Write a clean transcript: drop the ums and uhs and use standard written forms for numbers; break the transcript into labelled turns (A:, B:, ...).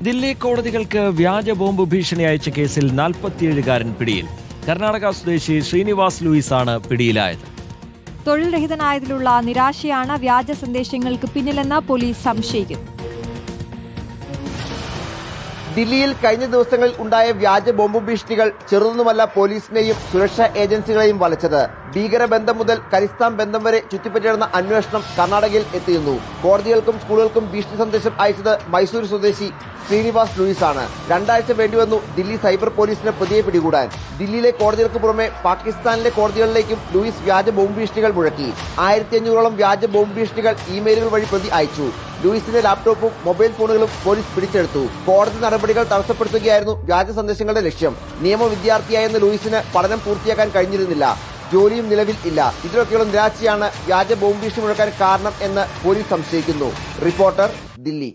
A: ദില്ലി കോടതികൾക്ക് വ്യാജ ബോംബ് ഭീഷണി അയച്ച കേസിൽ 47-കാരൻ പിടിയിൽ. കർണാടക സ്വദേശി ശ്രീനിവാസ് ലൂയിസാണ് പിടിയിലായത്.
B: തൊഴിൽ രഹിതനായതിലുള്ള നിരാശയാണ് വ്യാജ സന്ദേശങ്ങൾക്ക് പിന്നിലെന്ന് പോലീസ് സംശയിക്കുന്നു.
C: ദില്ലിയിൽ കഴിഞ്ഞ ദിവസങ്ങളിൽ ഉണ്ടായ വ്യാജ ബോംബ് ഭീഷണികൾ ചെറുതൊന്നുമല്ല പോലീസിനെയും സുരക്ഷാ ഏജൻസികളെയും വലച്ചത്. ഭീകരബന്ധം മുതൽ കരിസ്ഥാൻ ബന്ധം വരെ ചുറ്റിപ്പറ്റിയിരുന്ന അന്വേഷണം കർണാടകയിൽ എത്തിയിരുന്നു. കോടതികൾക്കും സ്കൂളുകൾക്കും ഭീഷണി സന്ദേശം അയച്ചത് മൈസൂർ സ്വദേശി ശ്രീനിവാസ് ലൂയിസ് ആണ്. 2 ആഴ്ച വേണ്ടിവന്നു ദില്ലി സൈബർ പോലീസിന് പ്രതിയെ പിടികൂടാൻ. ദില്ലിയിലെ കോടതികൾക്ക് പുറമെ പാകിസ്ഥാനിലെ കോടതികളിലേക്കും ലൂയിസ് വ്യാജ ബോംബ് ഭീഷണികൾ മുഴക്കി. 1500ഓളം വ്യാജ ബോംബ് ഭീഷണികൾ ഇമെയിലുകൾ വഴി പ്രതി അയച്ചു. ലൂയിസിന്റെ ലാപ്ടോപ്പും മൊബൈൽ ഫോണുകളും പോലീസ് പിടിച്ചെടുത്തു. കോടതി നടപടികൾ തടസ്സപ്പെടുത്തുകയായിരുന്നു വ്യാജ സന്ദേശങ്ങളുടെ ലക്ഷ്യം. നിയമ വിദ്യാർത്ഥിയായിരുന്ന ലൂയിസിന് പഠനം പൂർത്തിയാക്കാൻ കഴിഞ്ഞിരുന്നില്ല. ജോലിയും നിലവിൽ ഇല്ല. ഇതിലൊക്കെയുള്ള നിരാശയാണ് വ്യാജ ബോംബ് ഭീഷണി മുഴക്കാൻ കാരണം എന്ന് പോലീസ് സംശയിക്കുന്നു. റിപ്പോർട്ടർ, ദില്ലി.